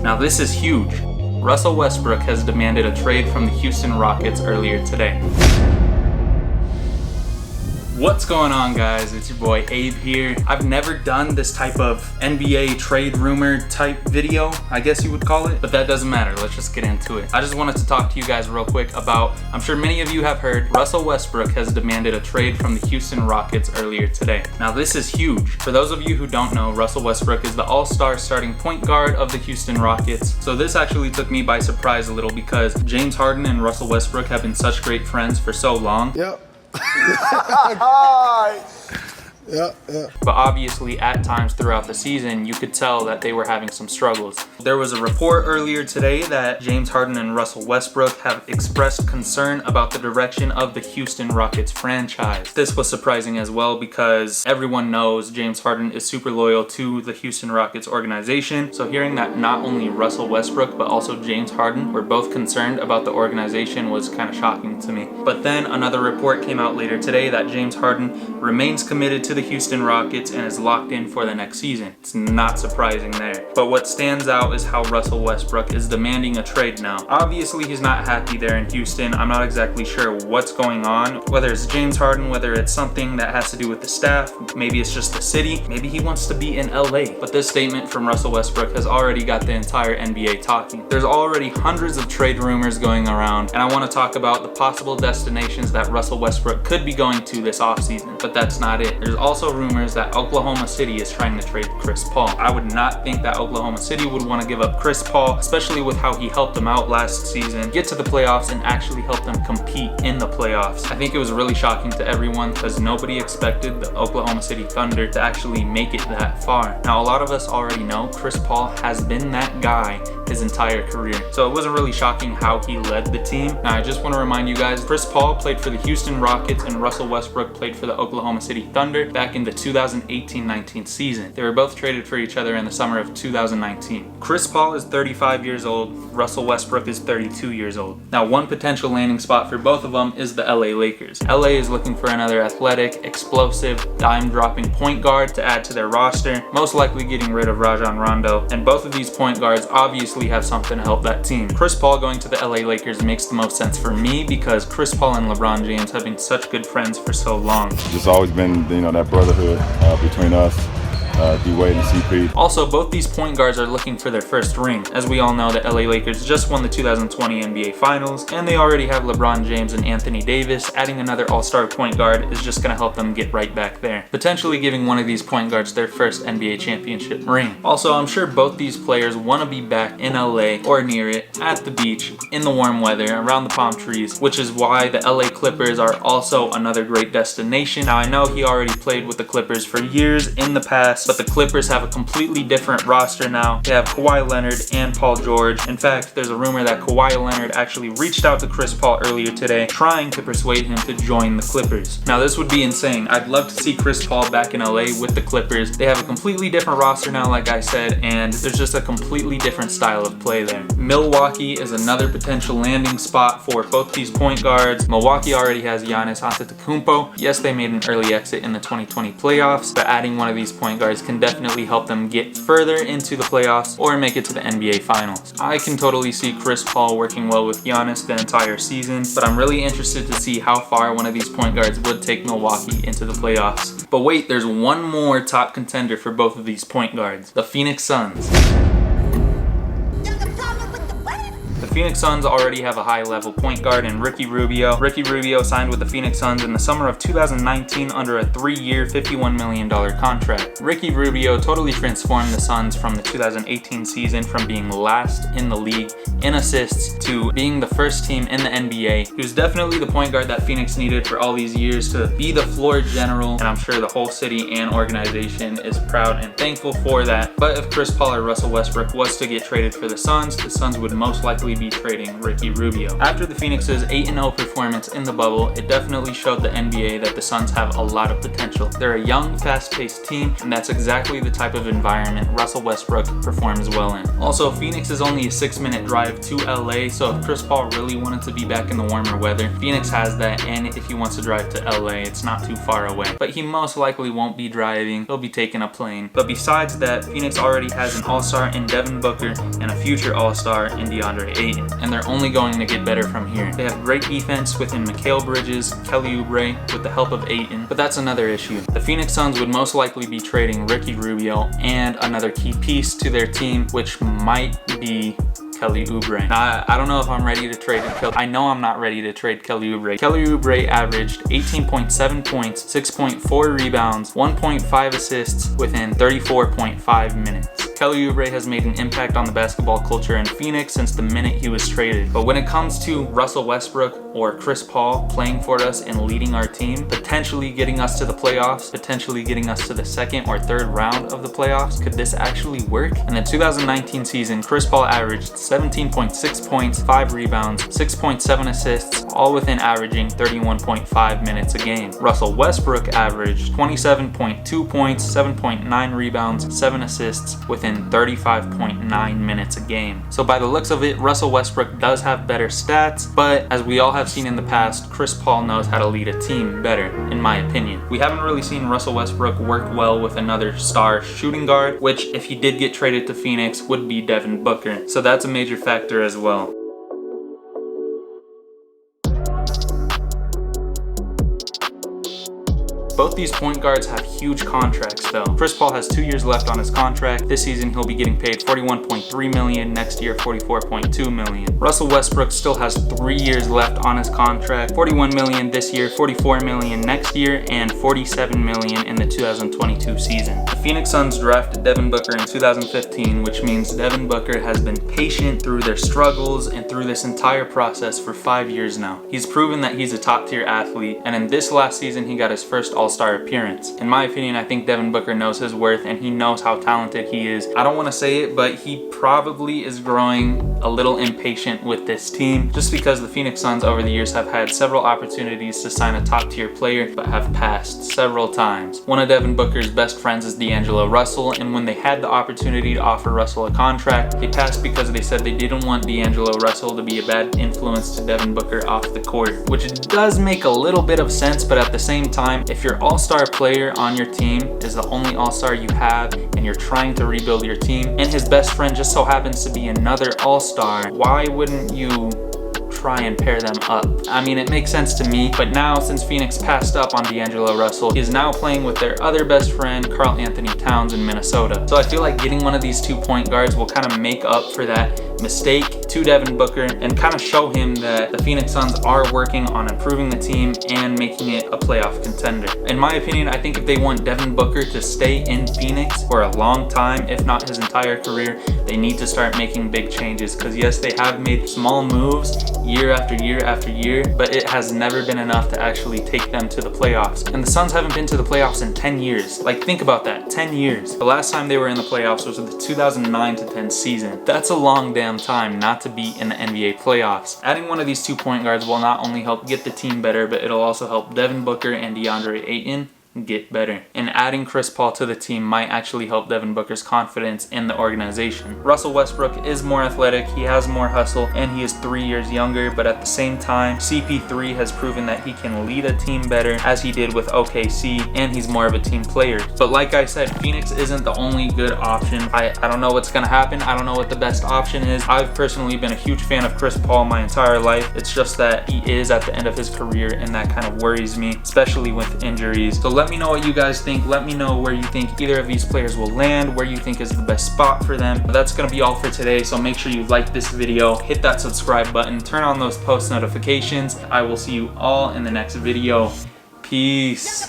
Now this is huge. Russell Westbrook has demanded a trade from the Houston Rockets earlier today. What's going on, guys? It's your boy Abe here. I've never done this type of NBA trade rumor type video, I guess you would call it, but that doesn't matter. Let's just get into it. I just wanted to talk to you guys real quick about, I'm sure many of you have heard, Russell Westbrook has demanded a trade from the Houston Rockets earlier today. Now this is huge. For those of you who don't know, Russell Westbrook is the all-star starting point guard of the Houston Rockets. So this actually took me by surprise a little because James Harden and Russell Westbrook have been such great friends for so long. Yep. Yeah. But obviously at times throughout the season, you could tell that they were having some struggles. There was a report earlier today that James Harden and Russell Westbrook have expressed concern about the direction of the Houston Rockets franchise. This was surprising as well because everyone knows James Harden is super loyal to the Houston Rockets organization. So hearing that not only Russell Westbrook but also James Harden were both concerned about the organization was kind of shocking to me. But then another report came out later today that James Harden remains committed to the Houston Rockets and is locked in for the next season. It's not surprising there. But what stands out is how Russell Westbrook is demanding a trade now. Obviously, he's not happy there in Houston. I'm not exactly sure what's going on, whether it's James Harden, whether it's something that has to do with the staff, maybe it's just the city, maybe he wants to be in LA. But this statement from Russell Westbrook has already got the entire NBA talking. There's already hundreds of trade rumors going around, and I want to talk about the possible destinations that Russell Westbrook could be going to this offseason. But that's not it. There's also rumors that Oklahoma City is trying to trade Chris Paul. I would not think that Oklahoma City would want to give up Chris Paul, especially with how he helped them out last season, get to the playoffs and actually help them compete in the playoffs. I think it was really shocking to everyone because nobody expected the Oklahoma City Thunder to actually make it that far. Now, a lot of us already know Chris Paul has been that guy his entire career. So it wasn't really shocking how he led the team. Now, I just want to remind you guys, Chris Paul played for the Houston Rockets and Russell Westbrook played for the Oklahoma City Thunder back in the 2018-19 season. They were both traded for each other in the summer of 2019. Chris Paul is 35 years old. Russell Westbrook is 32 years old. Now, one potential landing spot for both of them is the LA Lakers. LA is looking for another athletic, explosive, dime-dropping point guard to add to their roster, most likely getting rid of Rajon Rondo. And both of these point guards obviously have something to help that team. Chris Paul going to the LA Lakers makes the most sense for me because Chris Paul and LeBron James have been such good friends for so long. Just always been, that brotherhood between us. D-Wade and CP. Also, both these point guards are looking for their first ring. As we all know, the LA Lakers just won the 2020 NBA Finals, and they already have LeBron James and Anthony Davis. Adding another all-star point guard is just going to help them get right back there, potentially giving one of these point guards their first NBA championship ring. Also, I'm sure both these players want to be back in LA or near it, at the beach, in the warm weather, around the palm trees, which is why the LA Clippers are also another great destination. Now, I know he already played with the Clippers for years in the past, but the Clippers have a completely different roster now. They have Kawhi Leonard and Paul George. In fact, there's a rumor that Kawhi Leonard actually reached out to Chris Paul earlier today, trying to persuade him to join the Clippers. Now, this would be insane. I'd love to see Chris Paul back in LA with the Clippers. They have a completely different roster now, like I said, and there's just a completely different style of play there. Milwaukee is another potential landing spot for both these point guards. Milwaukee already has Giannis Antetokounmpo. Yes, they made an early exit in the 2020 playoffs, but adding one of these point guards can definitely help them get further into the playoffs or make it to the NBA Finals. I can totally see Chris Paul working well with Giannis the entire season, but I'm really interested to see how far one of these point guards would take Milwaukee into the playoffs. But wait, there's one more top contender for both of these point guards, the Phoenix Suns. The Phoenix Suns already have a high-level point guard in Ricky Rubio. Ricky Rubio signed with the Phoenix Suns in the summer of 2019 under a 3-year, $51 million contract. Ricky Rubio totally transformed the Suns from the 2018 season from being last in the league in assists to being the first team in the NBA. He was definitely the point guard that Phoenix needed for all these years to be the floor general, and I'm sure the whole city and organization is proud and thankful for that. But if Chris Paul or Russell Westbrook was to get traded for the Suns would most likely be be trading Ricky Rubio. After the Phoenix's 8-0 performance in the bubble, it definitely showed the NBA that the Suns have a lot of potential. They're a young, fast-paced team, and that's exactly the type of environment Russell Westbrook performs well in. Also, Phoenix is only a 6-minute drive to LA, so if Chris Paul really wanted to be back in the warmer weather, Phoenix has that, and if he wants to drive to LA, it's not too far away. But he most likely won't be driving, he'll be taking a plane. But besides that, Phoenix already has an all-star in Devin Booker and a future all-star in DeAndre Ayton, and they're only going to get better from here. They have great defense within Mikal Bridges, Kelly Oubre, with the help of Ayton, but that's another issue. The Phoenix Suns would most likely be trading Ricky Rubio and another key piece to their team, which might be Kelly Oubre. Now, I don't know if I'm ready to trade Kelly. I know I'm not ready to trade Kelly Oubre. Kelly Oubre averaged 18.7 points, 6.4 rebounds, 1.5 assists within 34.5 minutes. Kelly Oubre has made an impact on the basketball culture in Phoenix since the minute he was traded. But when it comes to Russell Westbrook or Chris Paul playing for us and leading our team, potentially getting us to the playoffs, potentially getting us to the second or third round of the playoffs, could this actually work? In the 2019 season, Chris Paul averaged 17.6 points, 5 rebounds, 6.7 assists, all within averaging 31.5 minutes a game. Russell Westbrook averaged 27.2 points, 7.9 rebounds, 7 assists within 35.9 minutes a game. So by the looks of it, Russell Westbrook does have better stats, but as we all have seen in the past, Chris Paul knows how to lead a team better, in my opinion. We haven't really seen Russell Westbrook work well with another star shooting guard, which if he did get traded to Phoenix would be Devin Booker. So that's a major factor as well. Both these point guards have huge contracts though. Chris Paul has 2 years left on his contract. This season he'll be getting paid $41.3 million, next year $44.2 million. Russell Westbrook still has 3 years left on his contract, $41 million this year, $44 million next year, and $47 million in the 2022 season. The Phoenix Suns drafted Devin Booker in 2015, which means Devin Booker has been patient through their struggles and through this entire process for 5 years now. He's proven that he's a top tier athlete, and in this last season he got his first all-star appearance. In my opinion, I think Devin Booker knows his worth and he knows how talented he is. I don't want to say it, but he probably is growing a little impatient with this team just because the Phoenix Suns over the years have had several opportunities to sign a top tier player but have passed several times. One of Devin Booker's best friends is D'Angelo Russell, and when they had the opportunity to offer Russell a contract, they passed because they said they didn't want D'Angelo Russell to be a bad influence to Devin Booker off the court, which does make a little bit of sense, but at the same time, if your all-star player on your team is the only all-star you have and you're trying to rebuild your team and his best friend just so happens to be another all-star, why wouldn't you try and pair them up? I mean, it makes sense to me, but now since Phoenix passed up on D'Angelo Russell, he is now playing with their other best friend, Karl Anthony Towns in Minnesota. So I feel like getting one of these 2 point guards will kind of make up for that mistake to Devin Booker and kind of show him that the Phoenix Suns are working on improving the team and making it a playoff contender. In my opinion, I think if they want Devin Booker to stay in Phoenix for a long time, if not his entire career, they need to start making big changes, because yes, they have made small moves year after year after year, but it has never been enough to actually take them to the playoffs. And the Suns haven't been to the playoffs in 10 years. Like, think about that, 10 years. The last time they were in the playoffs was the 2009-10 season. That's a long damn time not to be in the NBA playoffs. Adding one of these 2 point guards will not only help get the team better, but it'll also help Devin Booker and DeAndre Ayton get better. And adding Chris Paul to the team might actually help Devin Booker's confidence in the organization. Russell Westbrook is more athletic, he has more hustle, and he is 3 years younger, but at the same time, CP3 has proven that he can lead a team better as he did with OKC, and he's more of a team player. But like I said, Phoenix isn't the only good option. I don't know what's gonna happen. I don't know what the best option is. I've personally been a huge fan of Chris Paul my entire life. It's just that he is at the end of his career, and that kind of worries me, especially with injuries. So let me know what you guys think. Let me know where you think either of these players will land, where you think is the best spot for them. But that's gonna be all for today, so make sure you like this video, hit that subscribe button, turn on those post notifications. I will see you all in the next video. Peace.